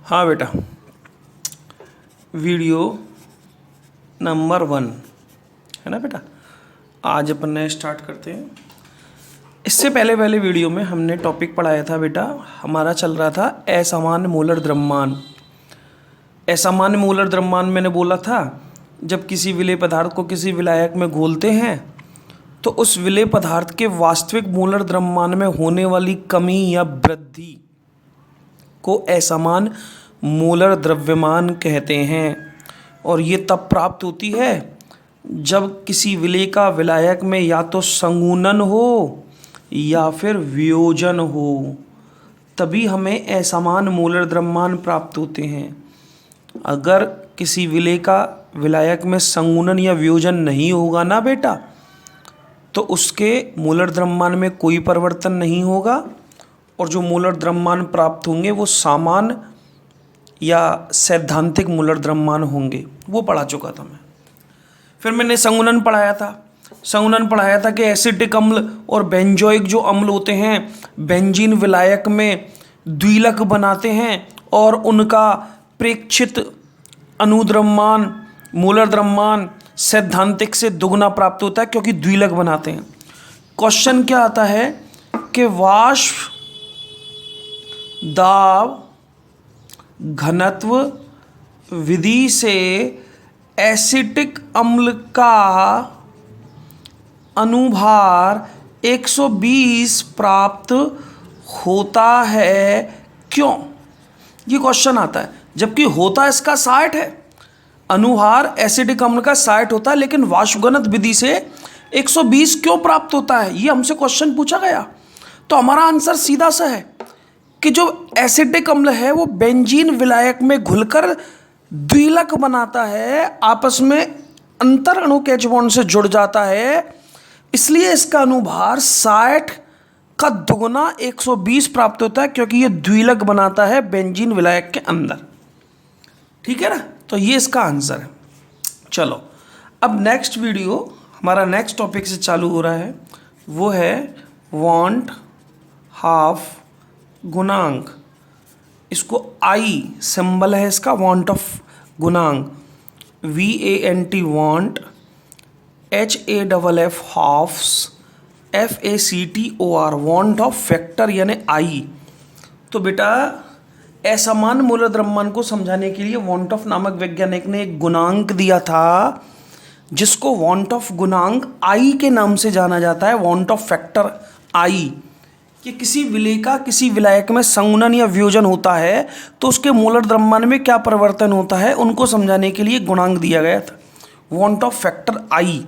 हाँ बेटा, video number 1 है ना बेटा। आज अपन नए स्टार्ट करते हैं। इससे पहले वीडियो में हमने टॉपिक पढ़ाया था बेटा, हमारा चल रहा था असामान्य मोलर द्रव्यमान। असामान्य मोलर द्रव्यमान मैंने बोला था, जब किसी विलेय पदार्थ को किसी विलायक में घोलते हैं तो उस विलेय पदार्थ के वास्तविक मोलर द्रव्यमान में होने वाली कमी या वृद्धि को असामान्य मोलर द्रव्यमान कहते हैं। और ये तब प्राप्त होती है जब किसी विलेय का विलायक में या तो संघूनन हो या फिर वियोजन हो, तभी हमें असामान्य मोलर द्रव्यमान प्राप्त होते हैं। अगर किसी विलेय का विलायक में संघूनन या वियोजन नहीं होगा ना बेटा, तो उसके मोलर द्रव्यमान में कोई परिवर्तन नहीं होगा और जो मोलर द्रव्यमान प्राप्त होंगे वो सामान्य या सैद्धांतिक मोलर द्रव्यमान होंगे। वो पढ़ा चुका था मैं। फिर मैंने संघूनन पढ़ाया था कि एसिटिक अम्ल और बेंजोइक जो अम्ल होते हैं बेंजीन विलायक में द्विलक बनाते हैं और उनका प्रेक्षित अनुद्रव्यमान मोलर द्रव्यमान सैद्धांतिक से दुगना प्राप्त होता है क्योंकि द्विलक बनाते हैं। क्वेश्चन क्या आता है कि वाष्प दाब घनत्व विधि से एसिटिक अम्ल का अनुभार 120 प्राप्त होता है, क्यों? ये क्वेश्चन आता है, जबकि होता इसका 60 है। अनुभार एसिटिक अम्ल का 60 होता है, लेकिन वाष्पगणित विधि से 120 क्यों प्राप्त होता है, ये हमसे क्वेश्चन पूछा गया। तो हमारा आंसर सीधा सा है कि जो एसिटिक अम्ल है वो बेंजीन विलायक में घुलकर द्विलक बनाता है, आपस में अंतर अणु के H बॉन्ड से जुड़ जाता है, इसलिए इसका अनुभार 60 का दुगुना 120 प्राप्त होता है, क्योंकि ये द्विलक बनाता है बेंजीन विलायक के अंदर। ठीक है ना, तो ये इसका आंसर है। चलो अब नेक्स्ट वीडियो हमारा नेक्स्ट टॉपिक से चालू हो रहा है, वो है वांट हाफ गुणांक। इसको I सिंबल है इसका, वांट ऑफ गुणांक, VANT van't, HAFF Hoff's, FACTOR van't Hoff factor यानी I। तो बेटा असमान मोलर द्रव्यमान को समझाने के लिए वांट ऑफ नामक वैज्ञानिक ने एक गुणांक दिया था जिसको वांट ऑफ गुणांक I के नाम से जाना जाता है, वांट ऑफ फैक्टर I। कि किसी विलेय का किसी विलायक में संघनन या वियोजन होता है तो उसके मोलर द्रव्यमान में क्या परिवर्तन होता है, उनको समझाने के लिए गुणांक दिया गया था, वांट ऑफ फैक्टर I।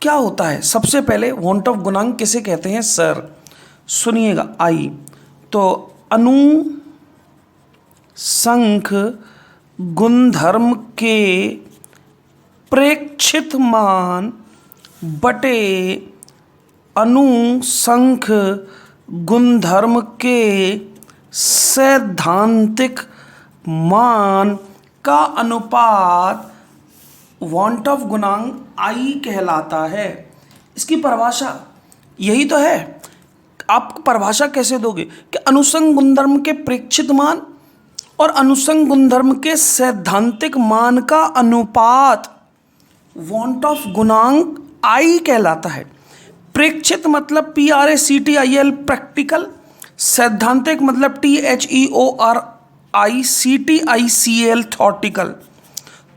क्या होता है, सबसे पहले वांट ऑफ गुणांक किसे कहते हैं सर, सुनिएगा I। तो अनुसंख गुणधर्म के प्रेक्षित मान बटे अनुसंख गुणधर्म के सैद्धांतिक मान का अनुपात वांट ऑफ गुणांक I कहलाता है। इसकी परिभाषा यही तो है। आप परिभाषा कैसे दोगे कि अनुसंग गुणधर्म के प्रेक्षित मान और अनुसंग गुणधर्म के सैद्धांतिक मान का अनुपात वांट ऑफ गुणांक I कहलाता है। प्रेक्षित मतलब PRACTIL प्रैक्टिकल, सैद्धांतिक मतलब THEORICTICL थॉटिकल।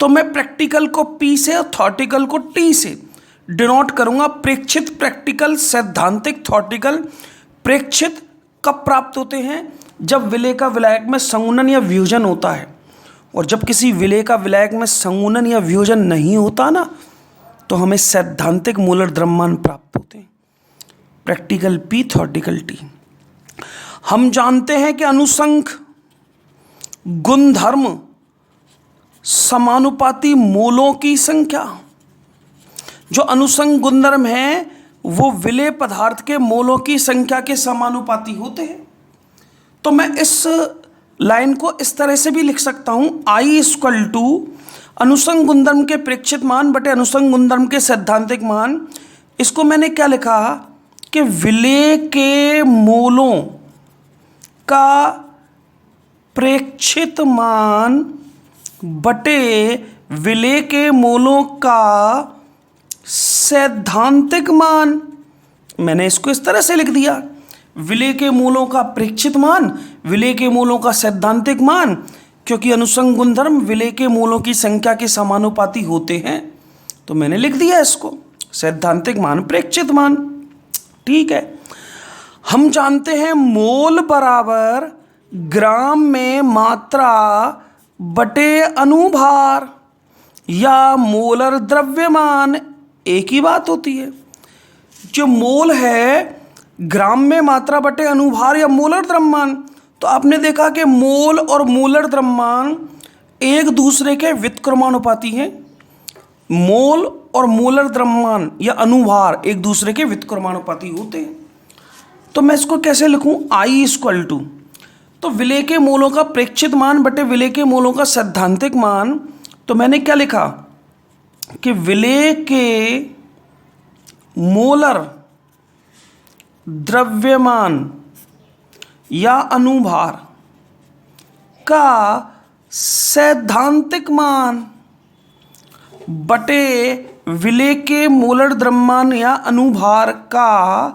तो मैं प्रैक्टिकल को P से और थॉटिकल को T से डिनोट करूंगा। प्रेक्षित, प्रैक्टिकल, सैद्धांतिक, थॉटिकल। प्रेक्षित कब प्राप्त होते हैं, जब विलेय का विलायक में संघूनन या वियोजन होता है, और जब किसी विलेय का विलायक में संघूनन या वियोजन नहीं होता ना, तो हमें सैद्धांतिक मोलर द्रव्यमान प्राप्त होते हैं, प्रैक्टिकल P, थॉटिकल T। हम जानते हैं कि अनुसंख गुणधर्म समानुपाती मोलों की संख्या, जो अनुसंग गुणधर्म है वो विलेय पदार्थ के मोलों की संख्या के समानुपाती होते हैं। तो मैं इस लाइन को इस तरह से भी लिख सकता हूं, I = अनुसंग गुणधर्म के प्रेक्षित मान बटे अनुसंग गुणधर्म के सैद्धांतिक मान। इसको मैंने क्या लिखा कि विलेय के मोलों का प्रेक्षित मान बटे विलेय के मूलों का सैद्धांतिक मान। मैंने इसको इस तरह से लिख दिया, विलेय के मूलों का प्रेक्षित मान, विलेय के मूलों का सैद्धांतिक मान, क्योंकि अनुसंग गुणधर्म विलेय के मूलों की संख्या के समानुपाती होते हैं, तो मैंने लिख दिया इसको सैद्धांतिक मान प्रेक्षित मान। ठीक है, हम जानते हैं मोल बराबर ग्राम में मात्रा बटे अनुभार या मोलर द्रव्यमान, एक ही बात होती है। जो मोल है ग्राम में मात्रा बटे अनुभार या मोलर द्रव्यमान, तो आपने देखा कि मोल और मोलर द्रव्यमान एक दूसरे के व्युत्क्रमानुपाती हैं। मोल और मोलर द्रव्यमान या अनुभार एक दूसरे के व्युत्क्रमानुपाती होते हैं। तो मैं इसको कैसे लिखूं, I इक्वल टू, तो विलेय के मूलों का प्रेक्षित मान बटे विलेय के मूलों का सैद्धांतिक मान। तो मैंने क्या लिखा कि विलेय के मोलर द्रव्यमान या अनुभार का सैद्धांतिक मान बटे विलेय के मोलर द्रव्यमान या अनुभार का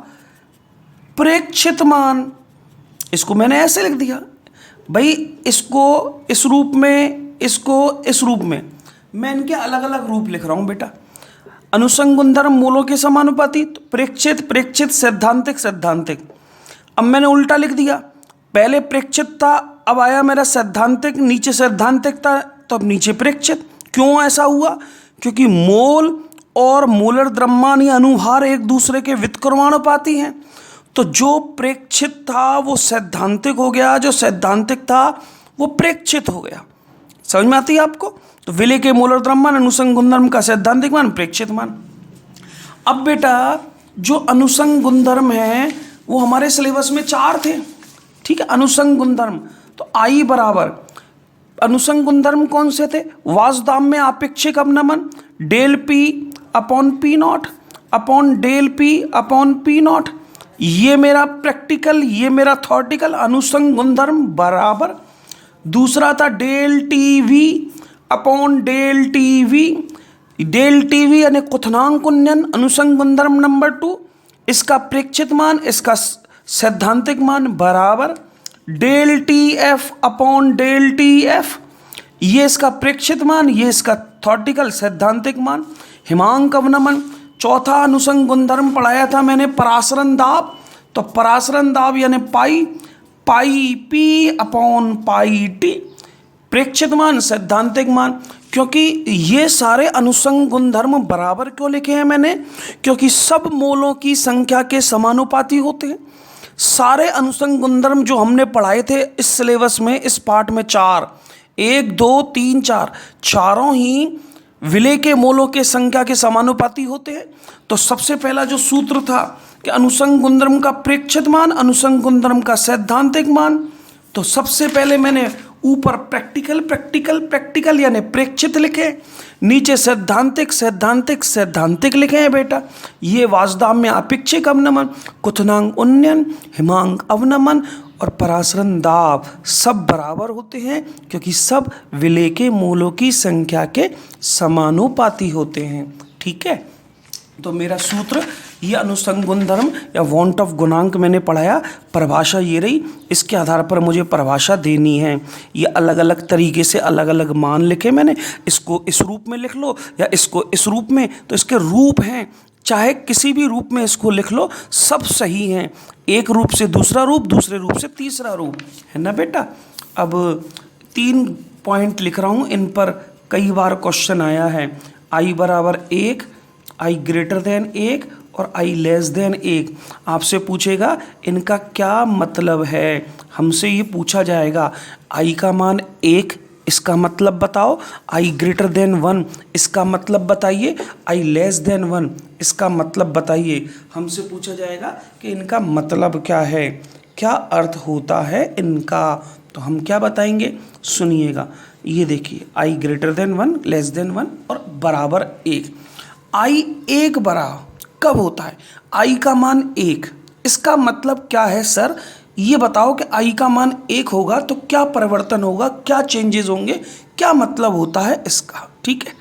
प्रेक्षित मान। इसको मैंने ऐसे लिख दिया भाई, इसको इस रूप में, इसको इस रूप में। मैं इनके अलग अलग रूप लिख रहा हूं बेटा। अनुसंग गुणधर्म मूलों के समानुपाती, तो प्रेक्षित प्रेक्षित सैद्धांतिक सैद्धांतिक। अब मैंने उल्टा लिख दिया, पहले प्रेक्षित था, अब आया मेरा सैद्धांतिक, नीचे सैद्धांतिक था तो अब नीचे प्रेक्षित। क्यों ऐसा हुआ, क्योंकि मोल और मोलर द्रव्यमान या अनुभार एक दूसरे के व्युत्क्रमानुपाती हैं। तो जो प्रेक्षित था वो सैद्धांतिक हो गया, जो सैद्धांतिक था वो प्रेक्षित हो गया। समझ में आती है आपको। तो विलेय के मोलर द्रव्यमान अनुसंग गुणधर्म का सैद्धांतिक मान प्रेक्षित मान। अब बेटा जो अनुसंग गुणधर्म है वो हमारे सिलेबस में 4 थे। ठीक है, अनुसंग गुणधर्म। तो I बराबर अनुसंग गुणधर्म कौन से थे, वासुदाम में आपेक्षिक अवनमन del P upon P naught upon del P upon P naught. ये मेरा प्रैक्टिकल, ये मेरा थॉर्टिकल अनुसंग गुणधर्म बराबर। दूसरा था del TV upon del TV, del TV यानी क्वथनांक उन्नयन अनुसंग गुणधर्म नंबर 2, इसका प्रेक्षित मान, इसका सैद्धांतिक मान बराबर del T F upon del T F. ये इसका प्रेक्षित मान, ये इसका थॉर्टिकल सैद्धांतिक मान। हिमांक अवनमन, चौथा अनुसंग गुणधर्म पढ़ाया था मैंने परासरण दाब। तो परासरण दाब यानी पाई, पाई पी अपॉन पाई टी, प्रेक्षित मान सैद्धांतिक मान। क्योंकि ये सारे अनुसंग गुणधर्म बराबर क्यों लिखे हैं मैंने, क्योंकि सब मोलों की संख्या के समानुपाती होते हैं। सारे अनुसंग गुणधर्म जो हमने पढ़ाए थे इस सिलेबस में, इस पार्ट में 4, 1 2 3 4, चारों ही विलेय के मोलों के संख्या के समानुपाती होते हैं। तो सबसे पहला जो सूत्र था कि अनुसंग गुणधर्म का प्रेक्षित मान, अनुसंग गुणधर्म का सैद्धांतिक मान। तो सबसे पहले मैंने ऊपर प्रैक्टिकल प्रैक्टिकल प्रैक्टिकल यानी प्रेक्षित लिखे, नीचे सैद्धांतिक सैद्धांतिक सैद्धांतिक लिखे हैं बेटा। ये वासुदाम में आपेक्षिक अवनमन, क्वथनांक उन्नयन, हिमांक अवनमन और परासरण दाब सब बराबर होते हैं, क्योंकि सब विलेय के मूलों की संख्या के समानुपाती होते हैं। ठीक है, तो मेरा सूत्र ये अनुसंग गुणधर्म या वांट ऑफ गुणांक मैंने पढ़ाया, परिभाषा ये रही, इसके आधार पर मुझे परिभाषा देनी है। ये अलग अलग तरीके से अलग अलग मान लिखे मैंने, इसको इस रूप में लिख लो या इसको इस रूप में, तो इसके रूप हैं, चाहे किसी भी रूप में इसको लिख लो, सब सही हैं। एक रूप से दूसरा रूप, दूसरे रूप से तीसरा रूप, है ना बेटा। अब 3 पॉइंट लिख रहा हूँ, इन पर कई बार क्वेश्चन आया है। I बराबर 1, I ग्रेटर देन 1 और I लेस देन 1। आपसे पूछेगा इनका क्या मतलब है, हमसे ये पूछा जाएगा। I का मान 1, इसका मतलब बताओ। I ग्रेटर देन 1, इसका मतलब बताइए। I लेस देन 1, इसका मतलब बताइए। हमसे पूछा जाएगा कि इनका मतलब क्या है, क्या अर्थ होता है इनका। तो हम क्या बताएंगे, सुनिएगा। ये देखिए, I greater than 1, less than 1 और बराबर 1। I 1 बड़ा कब होता है, I का मान 1, इसका मतलब क्या है सर ये बताओ कि आई का मान 1 होगा तो क्या परिवर्तन होगा, क्या चेंजेस होंगे, क्या मतलब होता है इसका। ठीक है,